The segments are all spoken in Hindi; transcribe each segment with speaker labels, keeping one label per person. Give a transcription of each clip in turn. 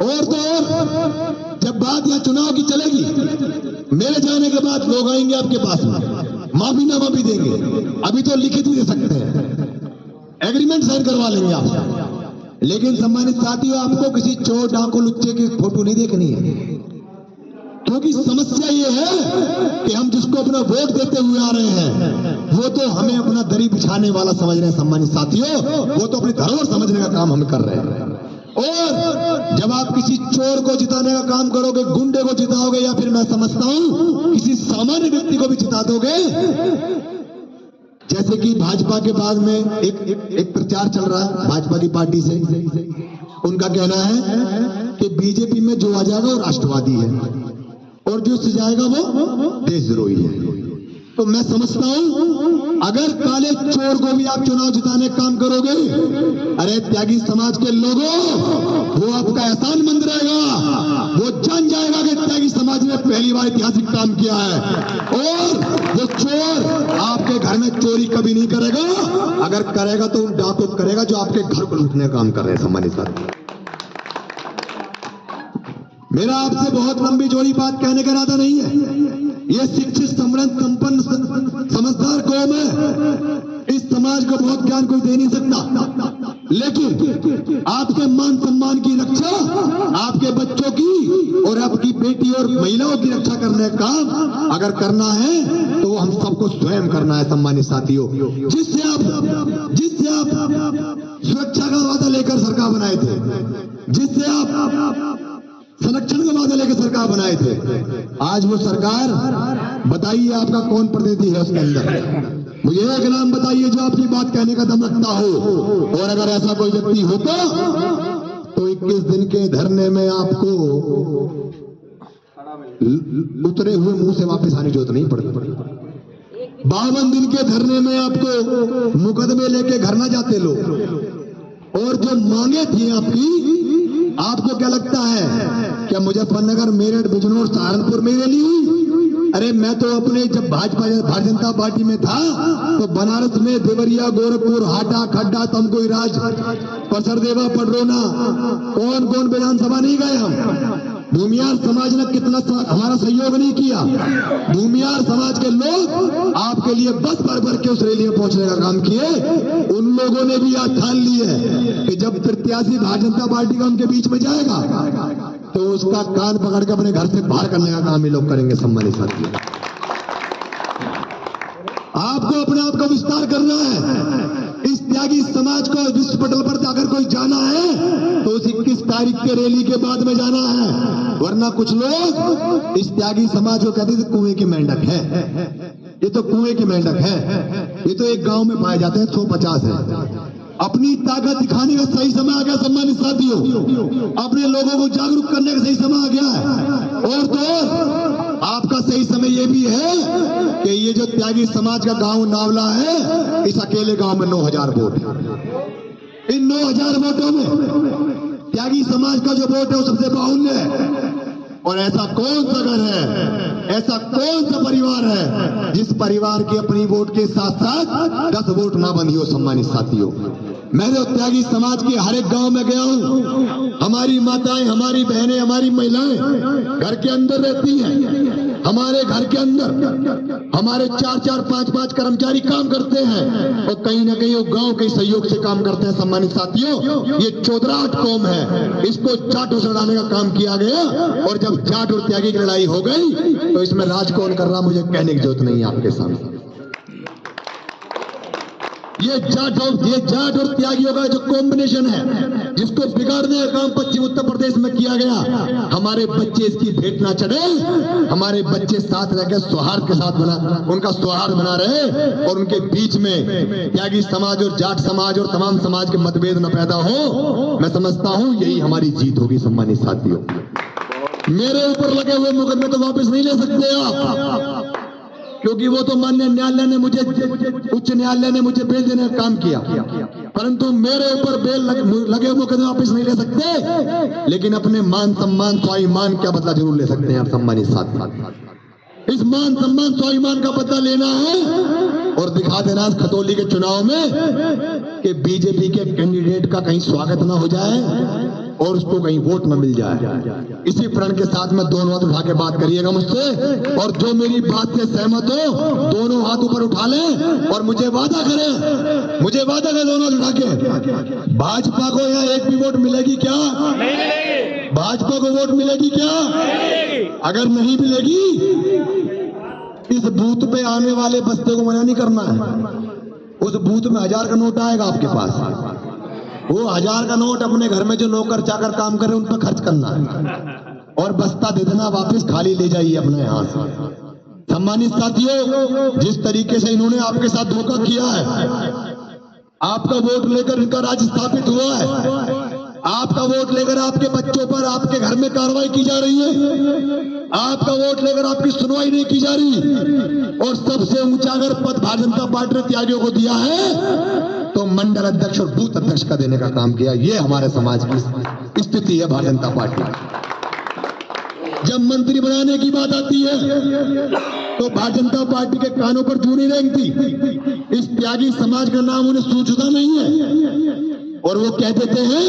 Speaker 1: और तो और जब बात यहाँ चुनाव की चलेगी, मेरे जाने के बाद लोग आएंगे आपके पास में, माफीनामा भी देंगे, अभी तो लिखित भी दे सकते हैं, एग्रीमेंट साइन करवा लेंगे आप। लेकिन सम्मानित साथियों, आपको किसी चोर डाकू लुच्चे की फोटो नहीं देखनी है, क्योंकि समस्या ये है कि हम जिसको अपना वोट देते हुए आ रहे हैं वो तो हमें अपना दरी बिछाने वाला समझ रहे हैं। सम्मानित साथियों, वो तो अपनी धरोहर समझने का काम हम कर रहे हैं। और जब आप किसी चोर को जिताने का काम करोगे, गुंडे को जिताओगे, या फिर मैं समझता हूं किसी सामान्य व्यक्ति को भी जिता दोगे, जैसे कि भाजपा के बाद में एक प्रचार चल रहा है भाजपा की पार्टी से, उनका कहना है कि बीजेपी में जो आ जाएगा वो राष्ट्रवादी है और जो से जाएगा वो देशद्रोही है। तो मैं समझता हूं अगर काले चोर को भी आप चुनाव जिताने का काम करोगे, अरे त्यागी समाज के लोगों, वो आपका एहसान मंद रहेगा, वो जान जाएगा कि त्यागी समाज ने पहली बार ऐतिहासिक काम किया है। और वो चोर आपके घर में चोरी कभी नहीं करेगा, अगर करेगा तो उन डाकू करेगा जो आपके घर को लूटने का काम कर रहे हैं। सम्मानित साथी, मेरा आपसे बहुत लंबी चौड़ी बात कहने का इरादा नहीं है। ये शिक्षित, समृद्ध, संपन्न, समझदार कौम है, इस समाज को बहुत ज्ञान कोई दे नहीं सकता, लेकिन आपके मान सम्मान की रक्षा, आपके बच्चों की और आपकी बेटी और महिलाओं की रक्षा करने का काम अगर करना है तो वो हम सबको स्वयं करना है। सम्मानित साथियों, जिससे आप सुरक्षा का वादा लेकर सरकार बनाए थे, जिससे आप संरक्षण का वादा लेकर सरकार बनाए थे, आज वो सरकार, बताइए आपका कौन प्रतिनिधि है उसके अंदर? मुझे एक नाम बताइए जो आपकी बात कहने का दम रखता हो। और अगर ऐसा कोई व्यक्ति होता तो 21 दिन के धरने में आपको उतरे हुए मुंह से वापस आने की जरूरत नहीं पड़ती। 52 दिन के धरने में आपको मुकदमे लेके घर ना जाते लोग। और जो मांगे थी आपकी, आपको क्या लगता है क्या मुजफ्फरनगर, मेरठ, बिजनौर, सहारनपुर में रैली हुई? अरे मैं तो अपने जब भारतीय जनता पार्टी में था तो बनारस में, देवरिया, गोरखपुर, हाटा, खड्डा, तमकोई राज, परसरदेवा, पडरौना, कौन कौन विधानसभा नहीं गए हम। भूमियार समाज ने कितना हमारा सहयोग नहीं किया। भूमियार समाज के लोग आपके लिए बस भर भर के उस रैली में पहुंचने का काम किए। उन लोगों ने भी आज ठान ली है कि जब प्रत्याशी भारतीय जनता पार्टी का उनके बीच में जाएगा तो उसका कान पकड़ के अपने घर से बाहर करने का काम ये लोग करेंगे। सम्मानित साथियों, आपको अपने आप का विस्तार करना है। इस त्यागी समाज को विश्व पटल पर अगर कोई जाना है तो उस 21 तारीख के रैली के बाद में जाना है, वरना कुछ लोग इस त्यागी समाज को कहते थे कुएं की मेंढक है। ये तो कुएं की मेंढक है, ये तो एक गांव में पाए जाते हैं, 150 है। अपनी ताकत दिखाने का सही समय आ गया। सम्मानित साथियों, अपने लोगों को जागरूक करने का सही समय आ गया है। और तो आपका सही समय ये भी है कि ये जो त्यागी समाज का गांव नावला है, इस अकेले गांव में 9000 वोट है। इन 9000 वोटों में त्यागी समाज का जो वोट है वो सबसे बाहुल्य है। और ऐसा कौन सा घर है, ऐसा कौन सा परिवार है जिस परिवार की अपनी वोट के साथ साथ 10 वोट ना बंधी हो। सम्मानित साथियों, मैं तो त्यागी समाज के हर एक गांव में गया हूं। हमारी माताएं, हमारी बहनें, हमारी महिलाएं घर के अंदर रहती हैं। हमारे घर के अंदर हमारे 4-4, 5-5 कर्मचारी काम करते हैं और कहीं ना कहीं वो गांव के सहयोग से काम करते हैं। सम्मानित साथियों, ये चौधराहट कौम है, इसको जाटों से लड़ाने का काम किया गया। और जब जाट और त्यागी की लड़ाई हो गई तो इसमें राज कौन कर रहा, मुझे कहने की जरूरत नहीं है आपके सामने। ये जाट और त्यागियों का जो कॉम्बिनेशन है, जिसको बिगाड़ने का काम पश्चिम उत्तर प्रदेश में किया गया। हमारे बच्चे इसकी भेंट ना चढ़े, हमारे बच्चे साथ रहकर सौहार्द के साथ उनका सौहार्द बना रहे और उनके बीच में त्यागी समाज और जाट समाज और तमाम समाज के मतभेद न पैदा हो। मैं समझता हूं यही हमारी जीत होगी। सम्मानित साथियों, मेरे ऊपर लगे हुए मुकदमे तो वापस नहीं ले सकते आप, क्योंकि वो तो माननीय न्यायालय ने मुझे, उच्च न्यायालय ने मुझे बेल देने का काम किया, परंतु मेरे ऊपर बेल लगे मुकदमे वापस नहीं ले सकते। लेकिन अपने मान सम्मान, स्वाभिमान का बदला जरूर ले सकते हैं आप। सम्मानित साथी, इस मान सम्मान, स्वाभिमान का बदला लेना है और दिखा देना इस खतौली के चुनाव में कि बीजेपी के कैंडिडेट का कहीं स्वागत ना हो जाए और उसको कहीं वोट न मिल जाए। इसी प्रण के साथ में दोनों हाथ उठा के बात करिएगा मुझसे, और जो मेरी बात से सहमत हो दोनों हाथ ऊपर उठा लें और मुझे वादा करें, मुझे वादा करें दोनों हाथ उठा के। भाजपा को यहाँ एक भी वोट मिलेगी क्या? नहीं मिलेगी। भाजपा को वोट मिलेगी क्या? नहीं। अगर नहीं मिलेगी, इस बूथ पे आने वाले बस्ते को मना नहीं करना है। उस बूथ में 1000 का नोट आएगा आपके पास, वो 1000 का नोट अपने घर में जो नौकर चाकर काम कर रहे हैं उन पर खर्च करना है, और बस्ता दे देना वापस, खाली ले जाइए अपने यहाँ से। सम्मानित साथियों, जिस तरीके से इन्होंने आपके साथ धोखा किया है, आपका वोट लेकर इनका राज स्थापित हुआ है, आपका वोट लेकर आपके बच्चों पर आपके घर में कार्रवाई की जा रही है, आपका वोट लेकर आपकी सुनवाई नहीं की जा रही, और सबसे ऊंचा अगर पद भारतीय जनता पार्टी ने त्यागियों को दिया है तो मंडल अध्यक्ष और बूथ अध्यक्ष का देने का काम किया। ये हमारे समाज की स्थिति है भारतीय जनता पार्टी। जब मंत्री बनाने की बात आती है तो भारतीय जनता पार्टी के कानों पर जूं नहीं रेंगती। इस त्यागी समाज का नाम उन्हें सूझता नहीं है, और वो कह देते हैं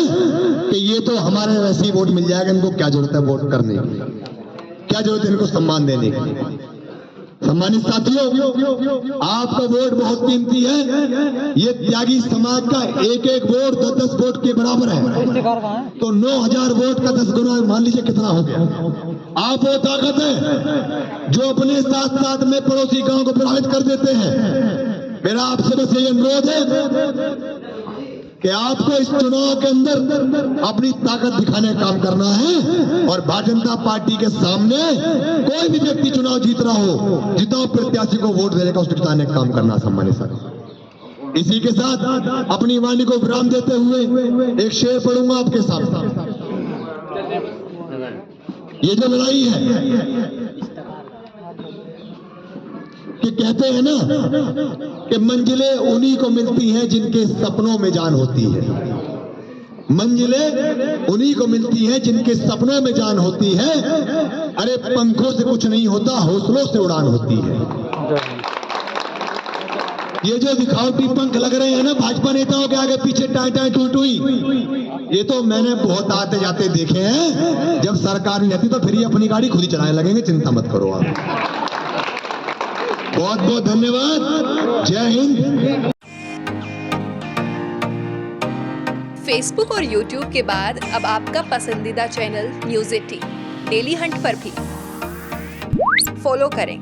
Speaker 1: कि ये तो हमारे वैसे ही वोट मिल जाएगा, इनको क्या जरूरत है वोट करने की, क्या जरूरत है इनको सम्मान देने की। सम्मानित साथियों, आपका वोट बहुत कीमती है। ये त्यागी समाज का एक एक वोट 10-10 वोट के बराबर है, तो 9000 वोट का 10 गुना मान लीजिए कितना हो गया। आप वो ताकत है जो अपने साथ साथ में पड़ोसी गांव को प्रभावित कर देते हैं। मेरा आपसे बस ये अनुरोध है कि आपको इस चुनाव के अंदर अपनी ताकत दिखाने का काम करना है, और भारतीय जनता पार्टी के सामने कोई भी व्यक्ति चुनाव जीत रहा हो, जितना प्रत्याशी को वोट देने का उसको जिताने का काम करना। सम्मानित साथ इसी के साथ अपनी वाणी को विराम देते हुए एक शेर पढ़ूंगा आपके साथ। ये जो लड़ाई है कि कहते हैं ना कि मंजिलें उन्हीं को मिलती हैं जिनके सपनों में जान होती है, मंजिलें उन्हीं को मिलती हैं जिनके सपनों में जान होती है। अरे पंखों से कुछ नहीं होता, हौसलों से उड़ान होती है। ये जो दिखावटी पंख लग रहे हैं ना भाजपा नेताओं के आगे पीछे टाई टाई टुई टुई, ये तो मैंने बहुत आते जाते देखे हैं। जब सरकार नहीं रहती तो फिर ये अपनी गाड़ी खुद ही चलाने लगेंगे, चिंता मत करो आप। बहुत बहुत धन्यवाद। जय हिंद।
Speaker 2: फेसबुक और यूट्यूब के बाद अब आपका पसंदीदा चैनल न्यूज़ 18 डेली हंट पर भी फॉलो करें।